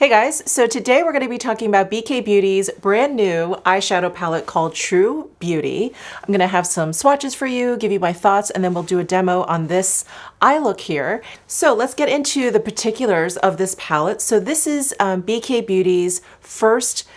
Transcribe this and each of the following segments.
Hey guys, so today we're going to be talking about BK Beauty's brand new eyeshadow palette called True Beauty. I'm going to have some swatches for you, give you my thoughts, and then we'll do a demo on this eye look here. So let's get into the particulars of this palette. So this is BK Beauty's first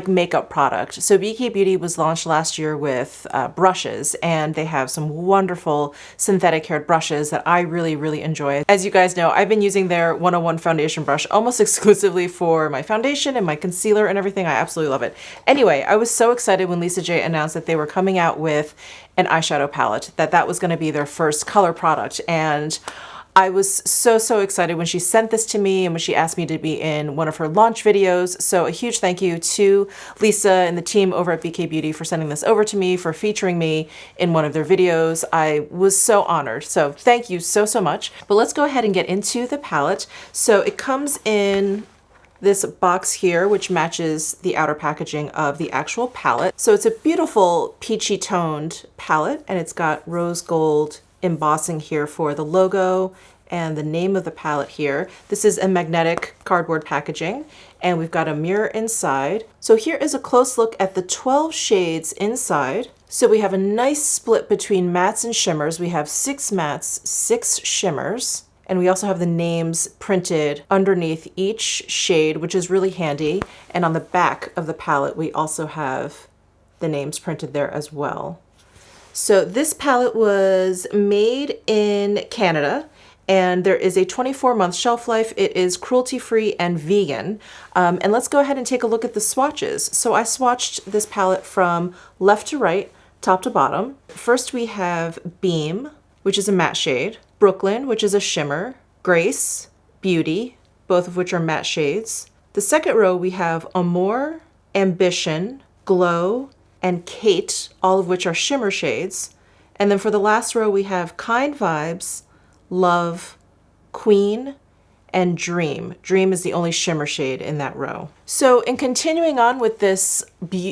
makeup product. So BK Beauty was launched last year with brushes, and they have some wonderful synthetic haired brushes that I really enjoy. As you guys know, I've been using their 101 foundation brush almost exclusively for my foundation and my concealer and everything. I absolutely love it. Anyway, I was so excited when Lisa J announced that they were coming out with an eyeshadow palette, that was going to be their first color product. And I was so excited when she sent this to me and when she asked me to be in one of her launch videos. So a huge thank you to Lisa and the team over at BK Beauty for sending this over to me, for featuring me in one of their videos. I was so honored. So thank you so much. But let's go ahead and get into the palette. So it comes in this box here, which matches the outer packaging of the actual palette. So it's a beautiful peachy toned palette, and it's got rose gold embossing here for the logo and the name of the palette here. This is a magnetic cardboard packaging, and we've got a mirror inside. So here is a close look at the 12 shades inside. So we have a nice split between mattes and shimmers. We have 6 mattes, 6 shimmers, and we also have the names printed underneath each shade, which is really handy. And on the back of the palette, we also have the names printed there as well. So this palette was made in Canada, and there is a 24-month shelf life. It is cruelty-free and vegan. And let's go ahead and take a look at the swatches. So I swatched this palette from left to right, top to bottom. First we have Beam, which is a matte shade, Brooklyn, which is a shimmer, Grace, Beauty, both of which are matte shades. The second row we have Amour, Ambition, Glow, and Kate, all of which are shimmer shades. And then for the last row, we have Kind Vibes, Love, Queen, and Dream. Dream is the only shimmer shade in that row. So in continuing on with this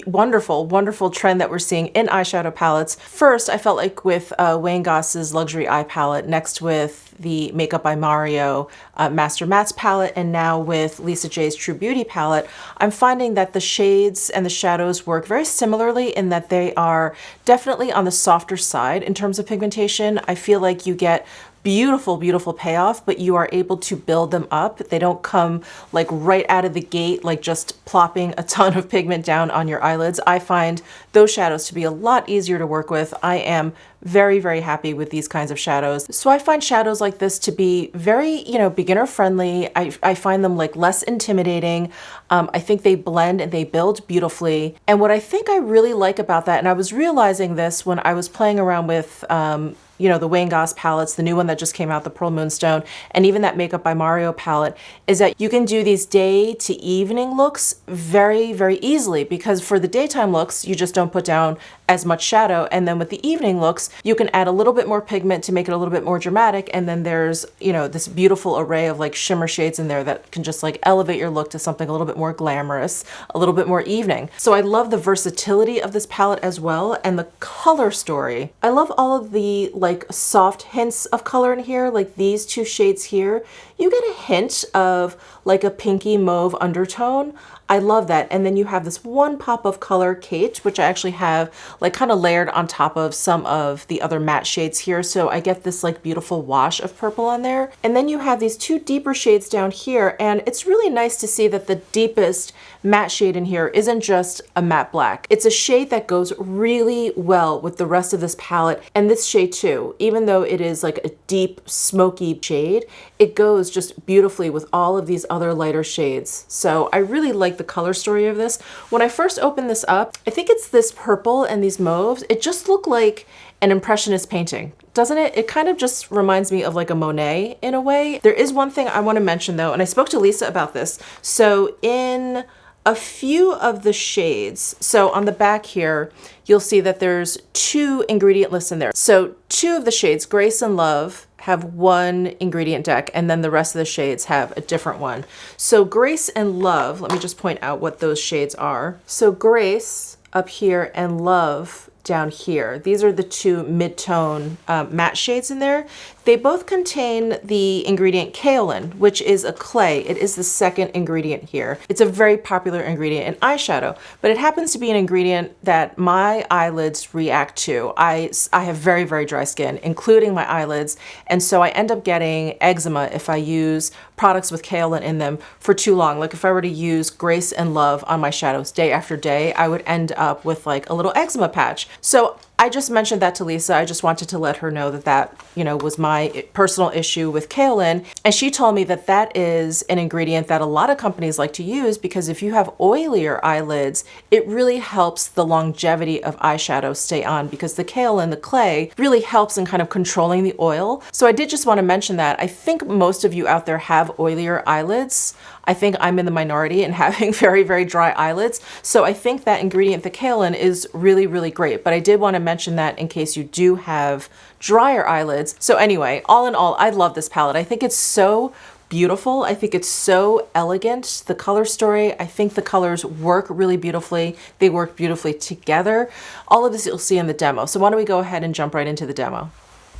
wonderful trend that we're seeing in eyeshadow palettes, first I felt like with Wayne Goss's luxury eye palette, next with the Makeup by Mario Master Mattes palette, and now with Lisa J's True Beauty palette, I'm finding that the shades and the shadows work very similarly in that they are definitely on the softer side in terms of pigmentation. I feel like you get beautiful payoff, but you are able to build them up. They don't come like right out of the gate, like just plopping a ton of pigment down on your eyelids. I find those shadows to be a lot easier to work with. I am very happy with these kinds of shadows. So I find shadows like this to be very, beginner friendly. I find them like less intimidating. I think they blend and they build beautifully. And what I think I really like about that, and I was realizing this when I was playing around with the Wayne Goss palettes, the new one that just came out, the Pearl Moonstone, and even that Makeup by Mario palette, is that you can do these day to evening looks very easily, because for the daytime looks, you just don't put down as much shadow. And then with the evening looks, you can add a little bit more pigment to make it a little bit more dramatic. And then there's, this beautiful array of like shimmer shades in there that can just like elevate your look to something a little bit more glamorous, a little bit more evening. So I love the versatility of this palette as well. And the color story. I love all of the like soft hints of color in here, like these 2 shades here. You get a hint of like a pinky mauve undertone. I love that. And then you have this one pop of color, Kate, which I actually have like kind of layered on top of some of the other matte shades here. So I get this like beautiful wash of purple on there. And then you have these 2 deeper shades down here. And it's really nice to see that the deepest matte shade in here isn't just a matte black. It's a shade that goes really well with the rest of this palette. And this shade too, even though it is like a deep smoky shade, it goes just beautifully with all of these other lighter shades. So I really like the color story of this. When I first opened this up, I think it's this purple and these mauves. It just looked like an impressionist painting, doesn't it? It kind of just reminds me of like a Monet in a way. There is one thing I want to mention though, and I spoke to Lisa about this. So in a few of the shades, so on the back here, you'll see that there's 2 ingredient lists in there. So 2 of the shades, Grace and Love, have 1 ingredient deck, and then the rest of the shades have a different one. So Grace and Love, let me just point out what those shades are. So Grace up here and Love down here. These are the two mid-tone matte shades in there. They both contain the ingredient kaolin, which is a clay. It is the second ingredient here. It's a very popular ingredient in eyeshadow, but it happens to be an ingredient that my eyelids react to. I have very, very dry skin, including my eyelids, and so I end up getting eczema if I use products with kaolin in them for too long. Like if I were to use Grace and Love on my shadows day after day, I would end up with like a little eczema patch. So I just mentioned that to Lisa. I just wanted to let her know that that, you know, was my personal issue with kaolin. And she told me that that is an ingredient that a lot of companies like to use because if you have oilier eyelids, it really helps the longevity of eyeshadow stay on because the kaolin, the clay, really helps in kind of controlling the oil. So I did just want to mention that. I think most of you out there have oilier eyelids. I think I'm in the minority in having very, very dry eyelids. So I think that ingredient, the kaolin, is really, really great. But I did want to mention that in case you do have drier eyelids. So anyway, all in all, I love this palette. I think it's so beautiful. I think it's so elegant. The color story, I think the colors work really beautifully. They work beautifully together. All of this you'll see in the demo. So why don't we go ahead and jump right into the demo.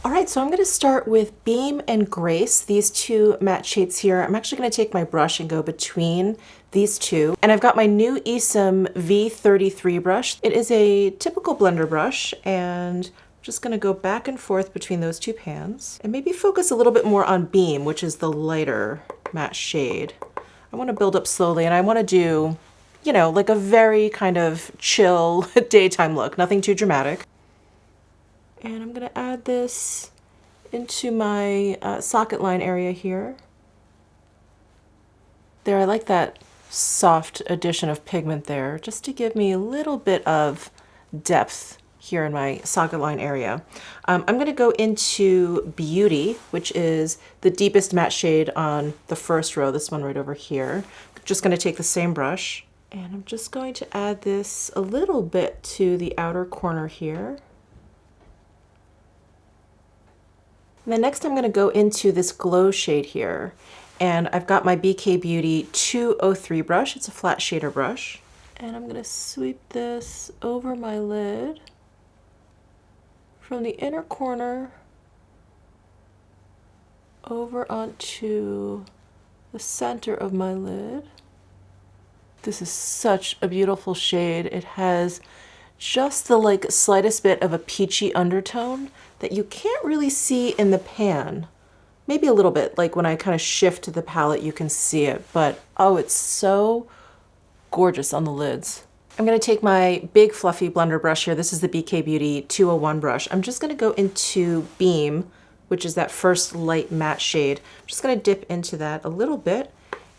All right, so I'm gonna start with Beam and Grace, these two matte shades here. I'm actually gonna take my brush and go between these two. And I've got my new Esom V33 brush. It is a typical blender brush, and I'm just gonna go back and forth between those two pans and maybe focus a little bit more on Beam, which is the lighter matte shade. I wanna build up slowly, and I wanna do, you know, like a very kind of chill daytime look, nothing too dramatic. And I'm gonna add this into my socket line area here. There, I like that soft addition of pigment there, just to give me a little bit of depth here in my socket line area. I'm gonna go into Beauty, which is the deepest matte shade on the first row, this one right over here. Just gonna take the same brush, and I'm just going to add this a little bit to the outer corner here. And then next I'm going to go into this glow shade here, and I've got my BK Beauty 203 brush. It's a flat shader brush, and I'm going to sweep this over my lid from the inner corner over onto the center of my lid. This is such a beautiful shade. It has just the like slightest bit of a peachy undertone that you can't really see in the pan. Maybe a little bit, like when I kind of shift the palette you can see it, but oh, it's so gorgeous on the lids. I'm going to take my big fluffy blender brush here. This is the BK Beauty 201 brush. I'm just going to go into Beam, which is that first light matte shade. I'm just going to dip into that a little bit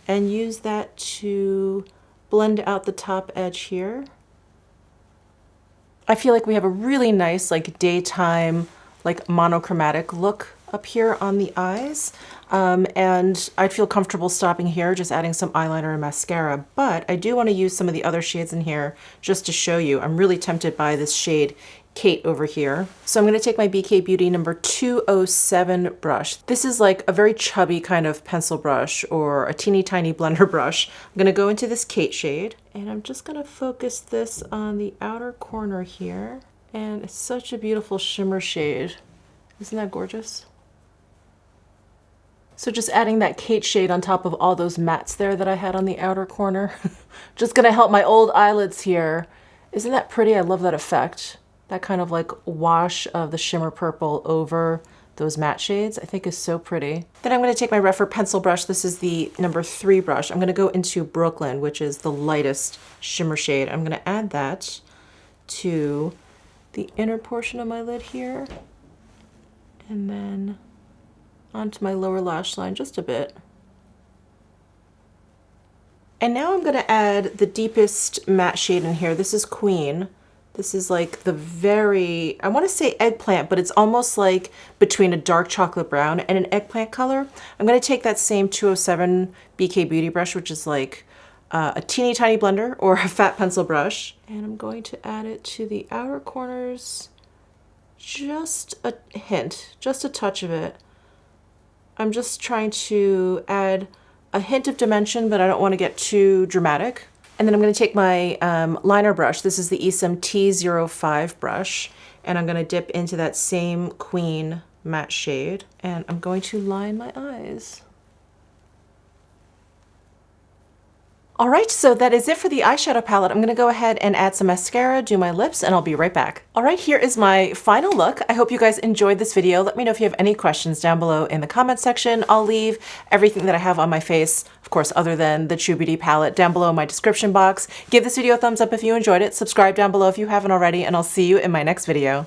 and use that to blend out the top edge here. I feel like we have a really nice like daytime like monochromatic look up here on the eyes, and I'd feel comfortable stopping here, just adding some eyeliner and mascara, but I do want to use some of the other shades in here just to show you. I'm really tempted by this shade Kate over here. So I'm going to take my BK Beauty number 207 brush. This is like a very chubby kind of pencil brush or a teeny tiny blender brush. I'm going to go into this Kate shade, and I'm just going to focus this on the outer corner here. And it's such a beautiful shimmer shade. Isn't that gorgeous? So just adding that Kate shade on top of all those mattes there that I had on the outer corner. Just gonna help my old eyelids here. Isn't that pretty? I love that effect. That kind of like wash of the shimmer purple over those matte shades, I think is so pretty. Then I'm gonna take my Refer pencil brush. This is the number 3 brush. I'm gonna go into Brooklyn, which is the lightest shimmer shade. I'm gonna add that to the inner portion of my lid here, and then onto my lower lash line just a bit. And now I'm gonna add the deepest matte shade in here. This is Queen. This is like the very, I wanna say eggplant, but it's almost like between a dark chocolate brown and an eggplant color. I'm gonna take that same 207 BK Beauty brush, which is like a teeny tiny blender or a fat pencil brush, and I'm going to add it to the outer corners, just a hint, just a touch of it. I'm just trying to add a hint of dimension, but I don't want to get too dramatic. And then I'm going to take my liner brush. This is the Esom T05 brush. And I'm going to dip into that same Queen matte shade. And I'm going to line my eyes. All right, so that is it for the eyeshadow palette. I'm gonna go ahead and add some mascara, do my lips, and I'll be right back. All right, here is my final look. I hope you guys enjoyed this video. Let me know if you have any questions down below in the comment section. I'll leave everything that I have on my face, of course, other than the True Beauty palette, down below in my description box. Give this video a thumbs up if you enjoyed it. Subscribe down below if you haven't already, and I'll see you in my next video.